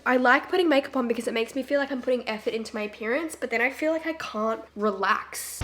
I like putting makeup on because it makes me feel like I'm putting effort into my appearance, but then I feel like I can't relax.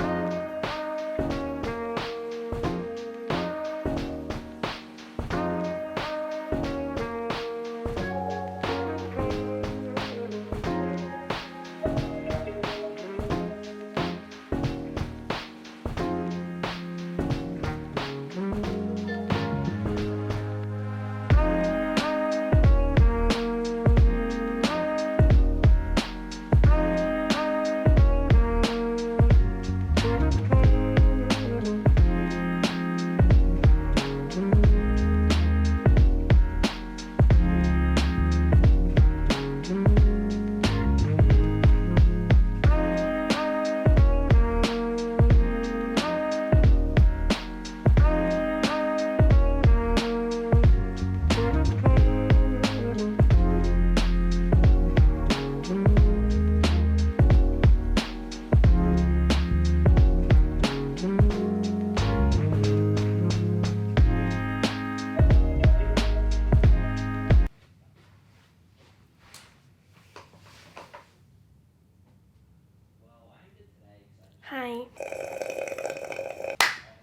Hi.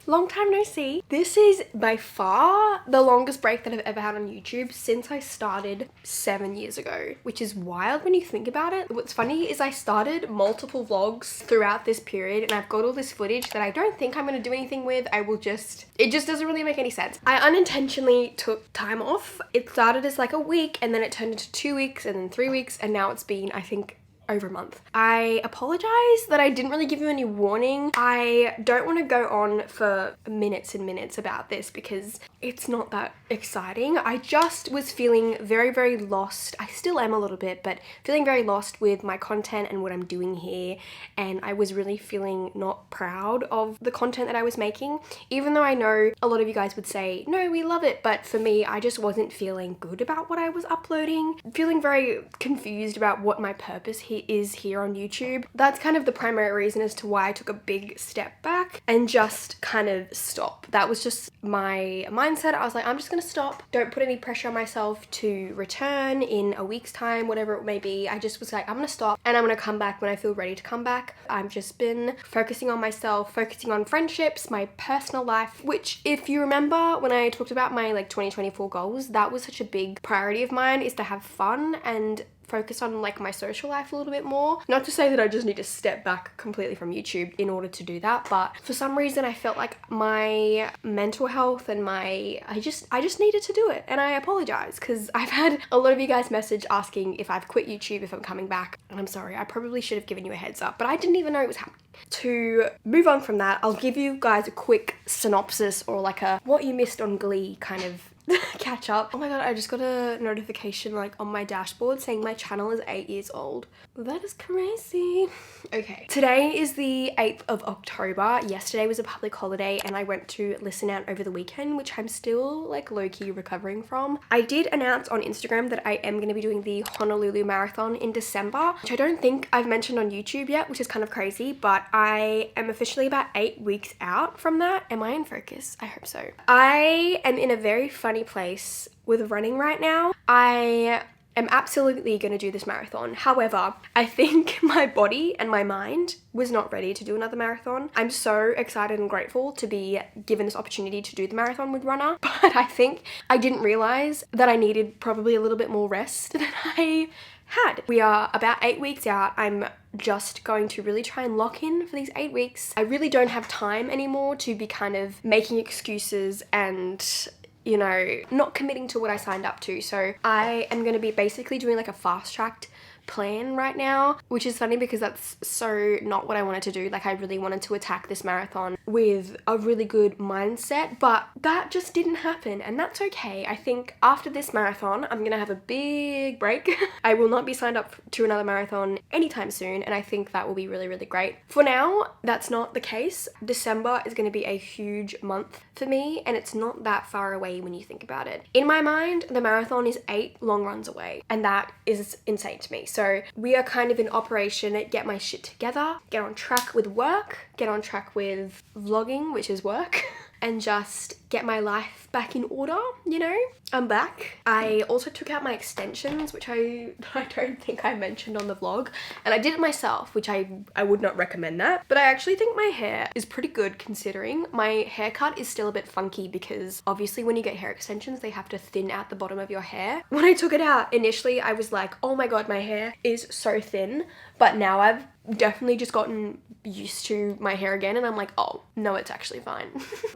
Long time no see. This is by far the longest break that I've ever had on YouTube since I started 7 years ago, which is wild when you think about it. What's funny is I started multiple vlogs throughout this period and I've got all this footage that I don't think I'm going to do anything with. It just doesn't really make any sense. I unintentionally took time off. It started as like a week and then it turned into 2 weeks and then 3 weeks and now it's been, I think, over a month. I apologize that I didn't really give you any warning. I don't want to go on for minutes and minutes about this because it's not that exciting. I just was feeling very, very lost. I still am a little bit, but feeling very lost with my content and what I'm doing here. And I was really feeling not proud of the content that I was making, even though I know a lot of you guys would say, no, we love it. But for me, I just wasn't feeling good about what I was uploading, feeling very confused about what my purpose is here on YouTube. That's kind of the primary reason as to why I took a big step back and just kind of stop. That was just my mindset. I was like, I'm just gonna stop. Don't put any pressure on myself to return in a week's time, whatever it may be. I just was like, I'm gonna stop and I'm gonna come back when I feel ready to come back. I've just been focusing on myself, focusing on friendships, my personal life, which if you remember when I talked about my like 2024 goals, that was such a big priority of mine, is to have fun and focus on like my social life a little bit more. Not to say that I just need to step back completely from YouTube in order to do that, but for some reason I felt like my mental health and I just needed to do it, and I apologize because I've had a lot of you guys message asking if I've quit YouTube, if I'm coming back, and I'm sorry. I probably should have given you a heads up, but I didn't even know it was happening. To move on from that, I'll give you guys a quick synopsis or like a what you missed on Glee kind of catch up. Oh my god, I just got a notification like on my dashboard saying my channel is 8 years old. That is crazy. Okay, today is the 8th of October. Yesterday was a public holiday and I went to listen out over the weekend, which I'm still like low-key recovering from. I did announce on Instagram that I am going to be doing the Honolulu marathon in December, which I don't think I've mentioned on YouTube yet, which is kind of crazy, but I am officially about 8 weeks out from that. Am I in focus? I hope so. I am in a very funny place with running right now. I am absolutely going to do this marathon. However, I think my body and my mind was not ready to do another marathon. I'm so excited and grateful to be given this opportunity to do the marathon with RUNNA, but I think I didn't realize that I needed probably a little bit more rest than I had. We are about 8 weeks out. I'm just going to really try and lock in for these 8 weeks. I really don't have time anymore to be kind of making excuses and, you know, not committing to what I signed up to. So I am going to be basically doing like a fast-tracked plan right now, which is funny because that's so not what I wanted to do. Like I really wanted to attack this marathon with a really good mindset, but that just didn't happen, and that's okay. I think after this marathon I'm gonna have a big break. I will not be signed up to another marathon anytime soon, and I think that will be really, really great. For now, that's not the case. December is going to be a huge month for me, and it's not that far away when you think about it. In my mind, the marathon is 8 long runs away, and that is insane to me. So we are kind of in operation, get my shit together, get on track with work, get on track with vlogging, which is work, and just get my life back in order, you know? I'm back. I also took out my extensions, which I don't think I mentioned on the vlog, and I did it myself, which I would not recommend that. But I actually think my hair is pretty good considering. My haircut is still a bit funky because obviously when you get hair extensions, they have to thin out the bottom of your hair. When I took it out, initially I was like, oh my god, my hair is so thin, but now I've definitely just gotten used to my hair again and I'm like, oh no, it's actually fine.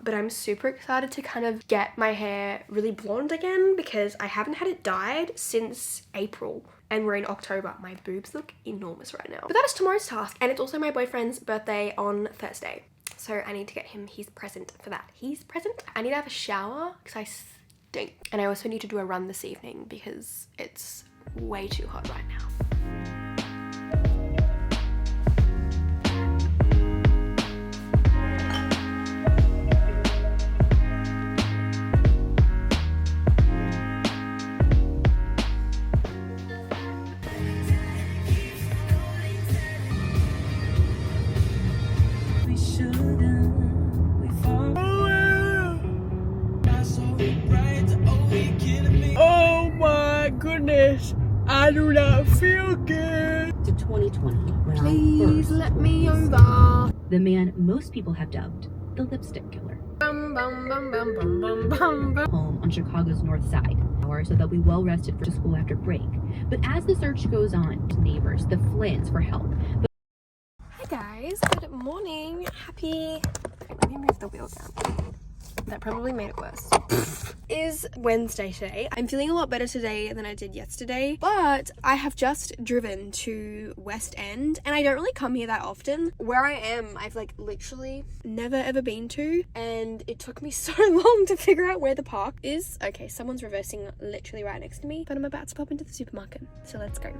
But I'm super excited to kind of get my hair really blonde again because I haven't had it dyed since April and we're in October. My boobs look enormous right now. But that is tomorrow's task, and it's also my boyfriend's birthday on Thursday, so I need to get him his present for that. His present. I need to have a shower because I stink, and I also need to do a run this evening because it's way too hot right now. Oh my goodness, I do not feel good. To 2020, when Please let me over. the man most people have dubbed the lipstick killer. Home on Chicago's north side, so they'll be well rested for school after break. But as the search goes on, neighbors, the Flynn's for help. Hi guys, good morning. Happy, let me move the wheel down. That probably made it worse. Is Wednesday today. I'm feeling a lot better today than I did yesterday, but I have just driven to West End and I don't really come here that often. Where I am, I've like literally never ever been to, and it took me so long to figure out where the park is. Okay, someone's reversing literally right next to me, but I'm about to pop into the supermarket, so let's go.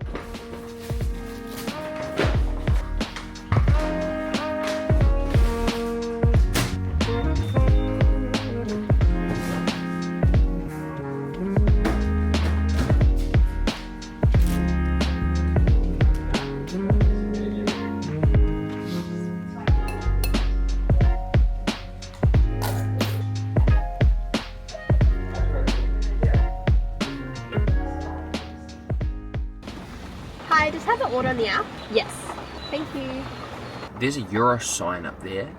I just have the order on the app. Yes. Thank you. There's a Euro sign up there.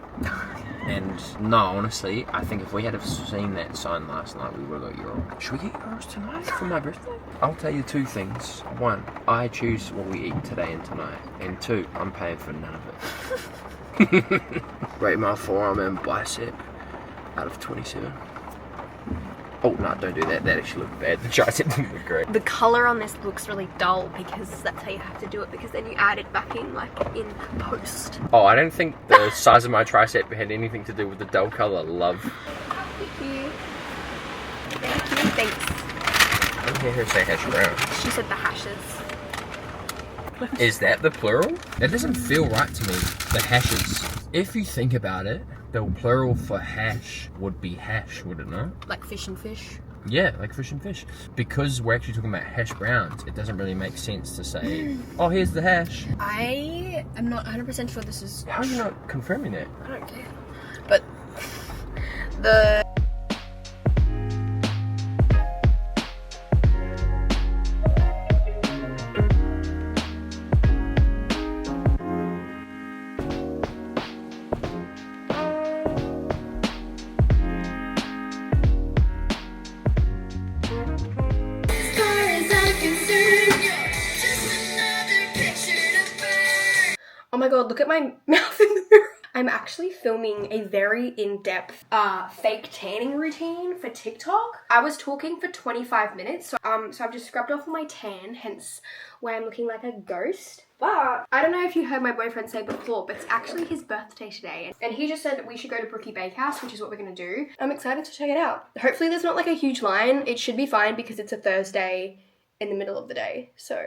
And no, honestly, I think if we had have seen that sign last night, we would have got Euro. Should we get Euros tonight for my birthday? I'll tell you two things. One, I choose what we eat today and tonight. And two, I'm paying for none of it. Rate my forearm and bicep out of 27. Oh, no, don't do that. That actually looked bad. The tricep didn't look great. The colour on this looks really dull because that's how you have to do it, because then you add it back in like in post. Oh, I don't think the size of my tricep had anything to do with the dull colour. Love. Thank you. Thank you. Thanks. I didn't hear her say hash brown. She said the hashes. Is that the plural? It doesn't feel right to me, the hashes. If you think about it, the plural for hash would be hash, would it not? Like fish and fish? Yeah, like fish and fish. Because we're actually talking about hash browns, it doesn't really make sense to say, oh, here's the hash. I am not 100% sure this is... How are you not confirming that? I don't care. But the... Oh my god, look at my mouth in the mirror. I'm actually filming a very in-depth fake tanning routine for TikTok. I was talking for 25 minutes, so I've just scrubbed off my tan, hence why I'm looking like a ghost. But I don't know if you heard my boyfriend say before, but it's actually his birthday today. And he just said that we should go to Brookie Bakehouse, which is what we're gonna do. I'm excited to check it out. Hopefully there's not like a huge line. It should be fine because it's a Thursday in the middle of the day, so.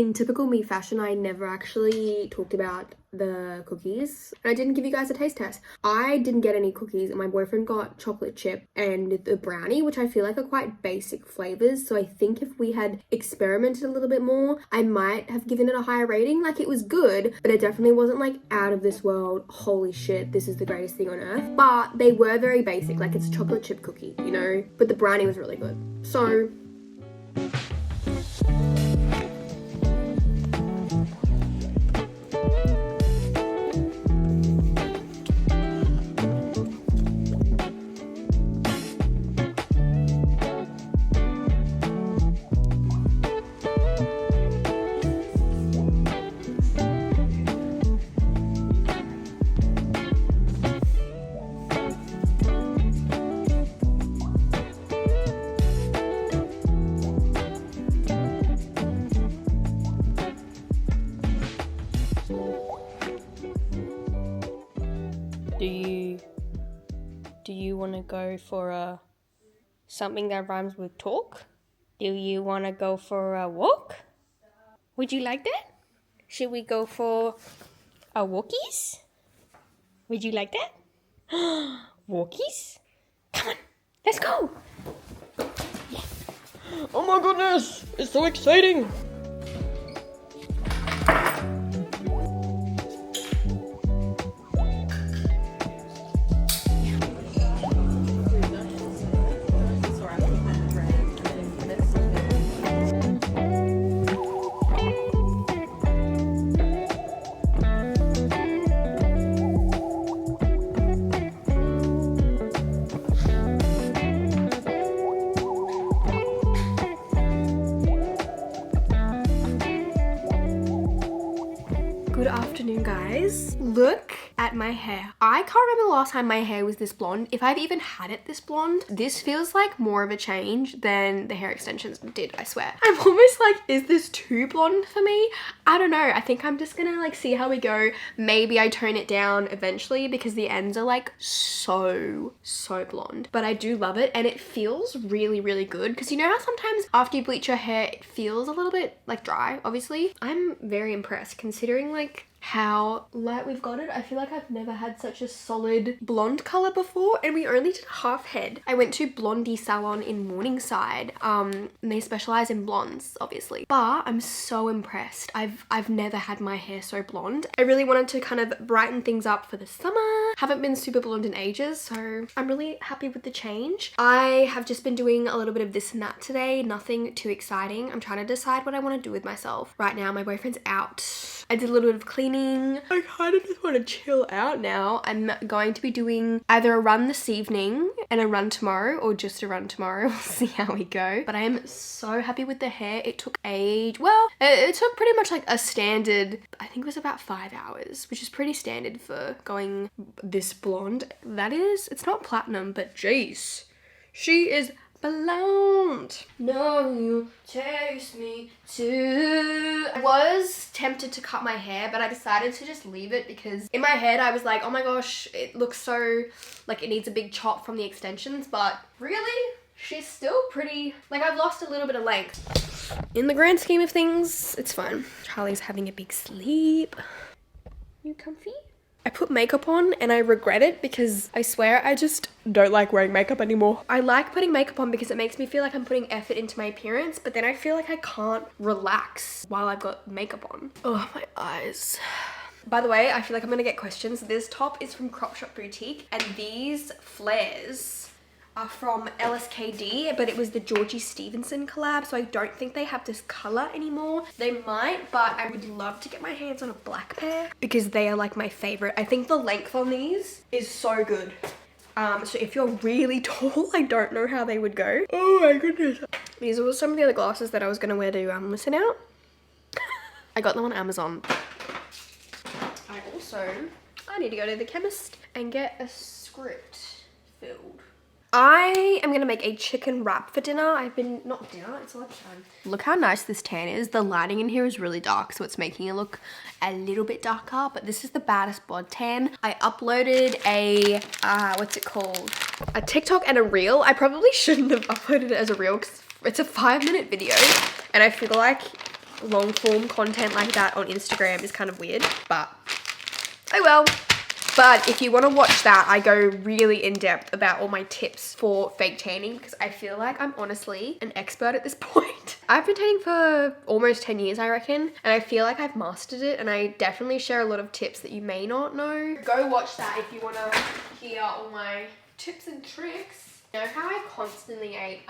in typical me fashion, I never actually talked about the cookies. And I didn't give you guys a taste test. I didn't get any cookies and my boyfriend got chocolate chip and the brownie, which I feel like are quite basic flavors. So I think if we had experimented a little bit more, I might have given it a higher rating. Like, it was good, but it definitely wasn't like out of this world, holy shit, this is the greatest thing on earth. But they were very basic, like it's a chocolate chip cookie, you know? But the brownie was really good. So do you want to go for something that rhymes with talk? Do you want to go for a walk? Would you like that? Should we go for a walkies? Would you like that? Walkies? Come on, let's go. Yeah. Oh my goodness, it's so exciting. Good afternoon, guys. Look at my hair. I can't remember the last time my hair was this blonde. If I've even had it this blonde, this feels like more of a change than the hair extensions did, I swear. I'm almost like, is this too blonde for me? I don't know. I think I'm just gonna like see how we go. Maybe I tone it down eventually because the ends are like so blonde. But I do love it and it feels really, really good because you know how sometimes after you bleach your hair, it feels a little bit like dry, obviously. I'm very impressed considering like how light we've got it. I feel like I've never had such a solid blonde color before, and we only did half head. I went to Blondee Salon in Morningside, and they specialize in blondes, obviously. But I'm so impressed. I've never had my hair so blonde. I really wanted to kind of brighten things up for the summer. Haven't been super blonde in ages, so I'm really happy with the change. I have just been doing a little bit of this and that today, nothing too exciting. I'm trying to decide what I want to do with myself. Right now, my boyfriend's out. I did a little bit of cleaning. I kind of just want to chill out now. I'm going to be doing either a run this evening and a run tomorrow, or just a run tomorrow. We'll see how we go. But I am so happy with the hair. It took it took pretty much like a standard, I think it was about 5 hours, which is pretty standard for going this blonde. That is, it's not platinum, but jeez, she is blonde. No, you chase me too. I was tempted to cut my hair, but I decided to just leave it because in my head I was like, oh my gosh, it looks so like it needs a big chop from the extensions, but really, she's still pretty, like I've lost a little bit of length. In the grand scheme of things, it's fine. Charlie's having a big sleep. You comfy? I put makeup on and I regret it because I swear I just don't like wearing makeup anymore. I like putting makeup on because it makes me feel like I'm putting effort into my appearance, but then I feel like I can't relax while I've got makeup on. Oh, my eyes. By the way, I feel like I'm gonna get questions. This top is from Crop Shop Boutique and these flares are from LSKD, but it was the Georgie Stevenson collab, so I don't think they have this color anymore. They might, but I would love to get my hands on a black pair because they are like my favorite. I think the length on these is so good. So if you're really tall, I don't know how they would go. Oh my goodness. These were some of the other glasses that I was gonna wear to listen out. I got them on Amazon. I need to go to the chemist and get a script filled. I am gonna make a chicken wrap for dinner. Not dinner, it's lunchtime. Look how nice this tan is. The lighting in here is really dark, so it's making it look a little bit darker, but this is the baddest bod tan. I uploaded a, what's it called? A TikTok and a reel. I probably shouldn't have uploaded it as a reel because it's a 5-minute video, and I feel like long form content like that on Instagram is kind of weird, but oh well. But if you want to watch that, I go really in depth about all my tips for fake tanning because I feel like I'm honestly an expert at this point. I've been tanning for almost 10 years, I reckon, and I feel like I've mastered it, and I definitely share a lot of tips that you may not know. Go watch that if you want to hear all my tips and tricks. You know how I constantly ate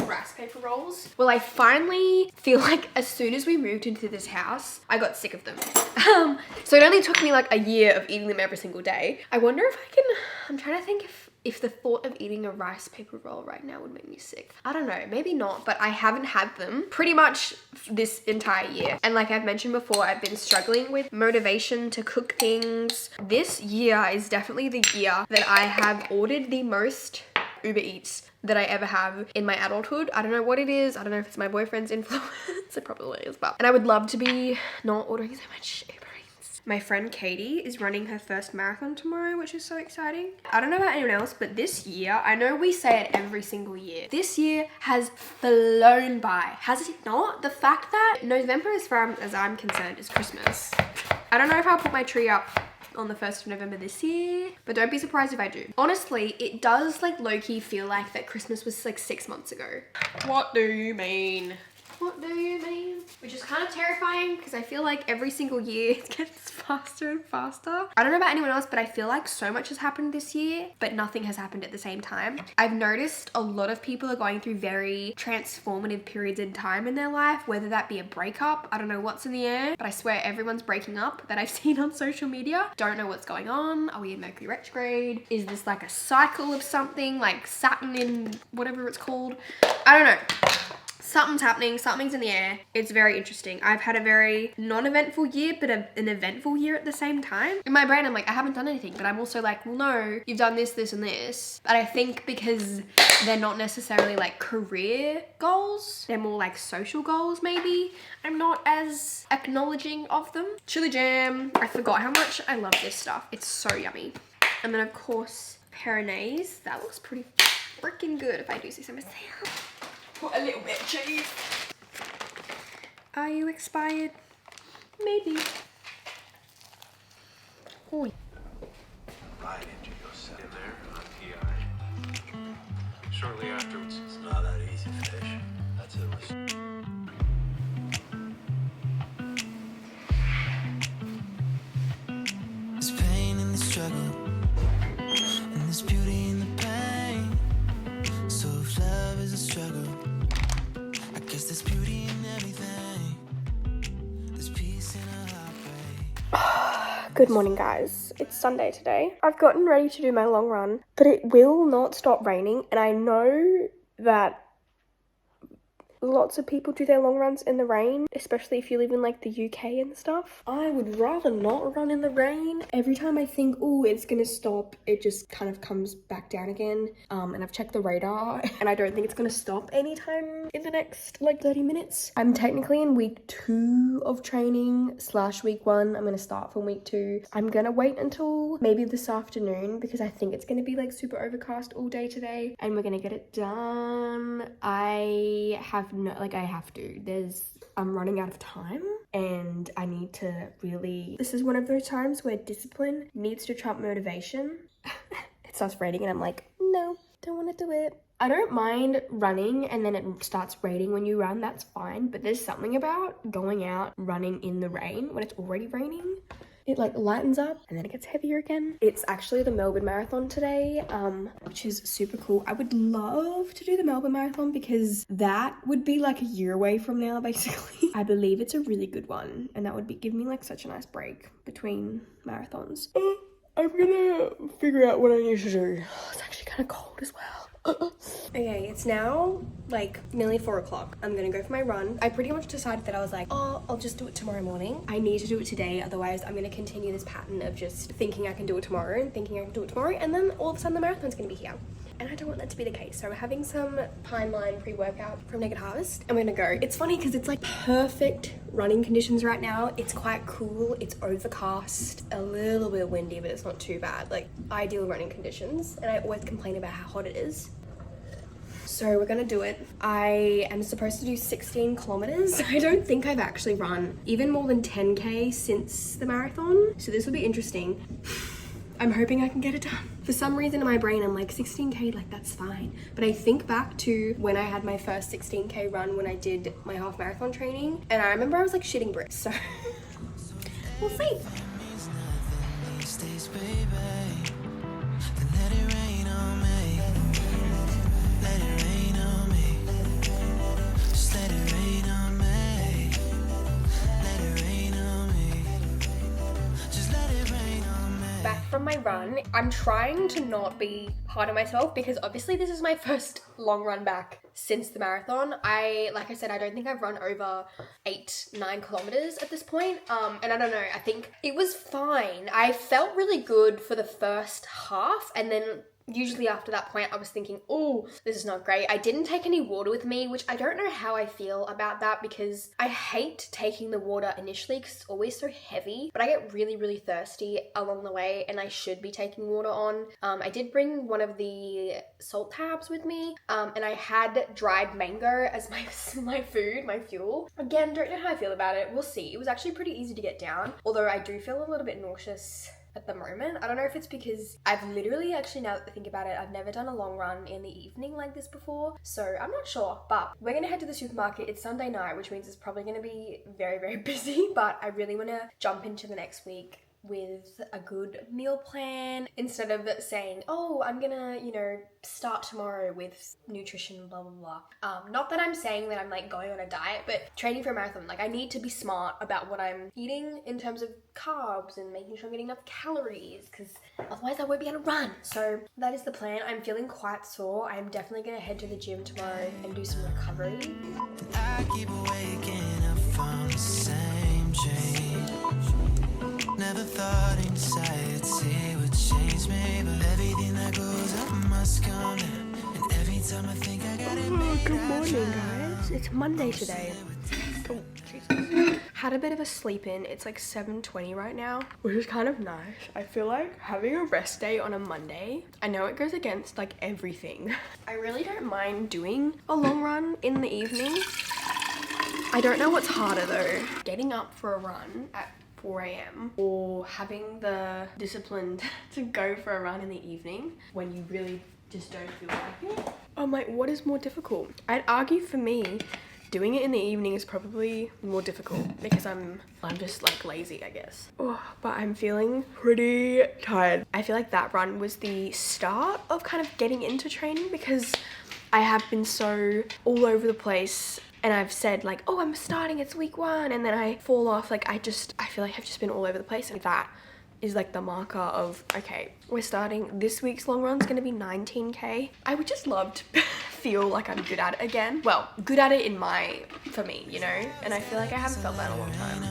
rice paper rolls? Well, I finally feel like as soon as we moved into this house, I got sick of them. So it only took me like a year of eating them every single day. I wonder if I can, I'm trying to think if the thought of eating a rice paper roll right now would make me sick. I don't know, maybe not, but I haven't had them pretty much this entire year. And like I've mentioned before, I've been struggling with motivation to cook things. This year is definitely the year that I have ordered the most Uber Eats that I ever have in my adulthood. I don't know what it is. I don't know if it's my boyfriend's influence. It probably is, but. And I would love to be not ordering so much Uber Eats. My friend Katie is running her first marathon tomorrow, which is so exciting. I don't know about anyone else, but this year, I know we say it every single year, this year has flown by. Has it not? The fact that November, as far as I'm concerned, is Christmas. I don't know if I'll put my tree up on the 1st of November this year, but don't be surprised if I do. Honestly, it does like low-key feel like that Christmas was like 6 months ago. What do you mean? What do you mean? Which is kind of terrifying because I feel like every single year it gets faster and faster. I don't know about anyone else, but I feel like so much has happened this year, but nothing has happened at the same time. I've noticed a lot of people are going through very transformative periods in time in their life, whether that be a breakup. I don't know what's in the air, but I swear everyone's breaking up that I've seen on social media. Don't know what's going on. Are we in Mercury retrograde? Is this like a cycle of something like Saturn in whatever it's called? I don't know. Something's happening, something's in the air. It's very interesting. I've had a very non-eventful year, but an eventful year at the same time. In my brain, I'm like, I haven't done anything, but I'm also like, well, no, you've done this, this, and this. But I think because they're not necessarily like career goals, they're more like social goals, maybe. I'm not as acknowledging of them. Chili jam. I forgot how much I love this stuff. It's so yummy. And then of course, Peronaise. That looks pretty freaking good if I do see some myself. Put a little bit of cheese. Are you expired? Maybe. Oh. Right into yourself in there on PI. Shortly afterwards. It's not that easy, fish. That's it. There's pain in the struggle, and there's beauty in the pain. So if love is a struggle, I guess there's beauty in everything. There's peace in a heartbreak. Good morning, guys. It's Sunday today. I've gotten ready to do my long run, but it will not stop raining, and I know that lots of people do their long runs in the rain, especially if you live in like the UK and stuff. I would rather not run in the rain. Every time I think, oh, it's gonna stop, it just kind of comes back down again. And I've checked the radar and I don't think it's gonna stop anytime in the next like 30 minutes. I'm technically in week 2 of training / week 1. I'm gonna start from week 2. I'm gonna wait until maybe this afternoon because I think it's gonna be like super overcast all day today and we're gonna get it done. I have I'm running out of time and I need to really, this is one of those times where discipline needs to trump motivation. It starts raining and I'm like, no, don't want to do it. I don't mind running and then it starts raining when you run, that's fine. But there's something about going out running in the rain when it's already raining. It like lightens up and then it gets heavier again. It's actually the Melbourne Marathon today, which is super cool. I would love to do the Melbourne Marathon because that would be like a year away from now, basically. I believe it's a really good one and that would be give me like such a nice break between marathons. I'm gonna figure out what I need to do. It's actually kind of cold as well. Okay, it's now like nearly 4 o'clock. I'm gonna go for my run. I pretty much decided that I was like, oh, I'll just do it tomorrow morning. I need to do it today, otherwise I'm gonna continue this pattern of just thinking I can do it tomorrow and thinking I can do it tomorrow, and then all of a sudden the marathon's gonna be here. And I don't want that to be the case. So we're having some Pine Line pre-workout from Naked Harvest and we're gonna go. It's funny because it's like perfect running conditions right now. It's quite cool, it's overcast, a little bit windy, but it's not too bad. Like ideal running conditions. And I always complain about how hot it is. So we're gonna do it. I am supposed to do 16 kilometers. I don't think I've actually run even more than 10K since the marathon. So this will be interesting. I'm hoping I can get it done. For some reason in my brain, I'm like 16K, like that's fine. But I think back to when I had my first 16K run when I did my half marathon training. And I remember I was like shitting bricks, so we'll see. Back from my run, I'm trying to not be hard on myself because obviously this is my first long run back since the marathon. Like I said, I don't think I've run over 8-9 kilometers at this point. And I don't know, I think it was fine. I felt really good for the first half, and then usually after that point I was thinking, oh, this is not great. I didn't take any water with me, which I don't know how I feel about that because I hate taking the water initially because it's always so heavy, but I get really, really thirsty along the way and I should be taking water on. I did bring one of the salt tabs with me, and I had dried mango as my food, my fuel. Again, don't know how I feel about it. We'll see. It was actually pretty easy to get down, although I do feel a little bit nauseous at the moment. I don't know if it's because I've literally, actually now that I think about it, I've never done a long run in the evening like this before, so I'm not sure. But we're gonna head to the supermarket. It's Sunday night, which means it's probably gonna be very, very busy, but I really want to jump into the next week with a good meal plan instead of saying, oh, I'm gonna, you know, start tomorrow with nutrition, blah, blah, blah. Not that I'm saying that I'm like going on a diet, but training for a marathon, like I need to be smart about what I'm eating in terms of carbs and making sure I'm getting enough calories, because otherwise I won't be able to run. So that is the plan. I'm feeling quite sore. I'm definitely gonna head to the gym tomorrow and do some recovery. I keep waking up from the same dream. Never thought anxiety would change me, but everything that goes up must come down. And every time I think I got it made, Good morning, guys. It's Monday today. Oh, Jesus. Had a bit of a sleep in. It's like 7:20 right now, which is kind of nice. I feel like having a rest day on a Monday, I know it goes against like everything. I really don't mind doing a long run in the evening. I don't know what's harder though, getting up for a run at 4 a.m. or having the discipline to go for a run in the evening when you really just don't feel like it. Oh my, what is more difficult? I'd argue for me, doing it in the evening is probably more difficult because I'm just like lazy, I guess. Oh, but I'm feeling pretty tired. I feel like that run was the start of kind of getting into training because I have been so all over the place. And I've said like, oh, I'm starting, it's week 1. And then I fall off. Like I feel like I've just been all over the place. And that is like the marker of, okay, we're starting. This week's long run's gonna be 19K. I would just love to feel like I'm good at it again. Well, good at it for me, you know? And I feel like I haven't felt that in a long time.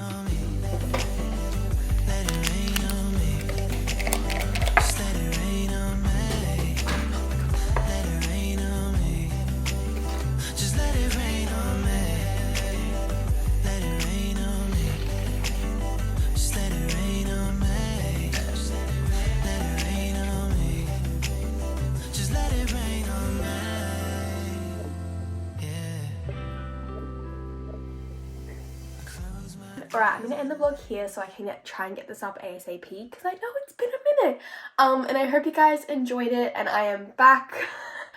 Alright, I'm gonna end the vlog here so I can try and get this up ASAP because I know it's been a minute. And I hope you guys enjoyed it, and I am back.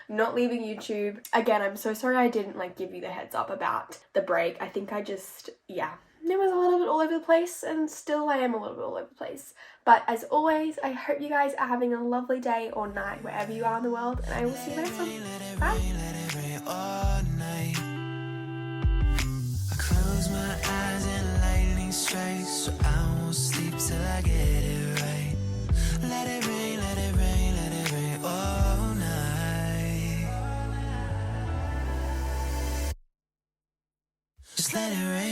Not leaving YouTube. Again, I'm so sorry I didn't like give you the heads up about the break. I think I just, yeah, it was a little bit all over the place, and still I am a little bit all over the place. But as always, I hope you guys are having a lovely day or night wherever you are in the world, and I will see you next time. Bye. Close my eyes and lightning strikes, so I won't sleep till I get it right. Let it rain, let it rain, let it rain all night. Just let it rain.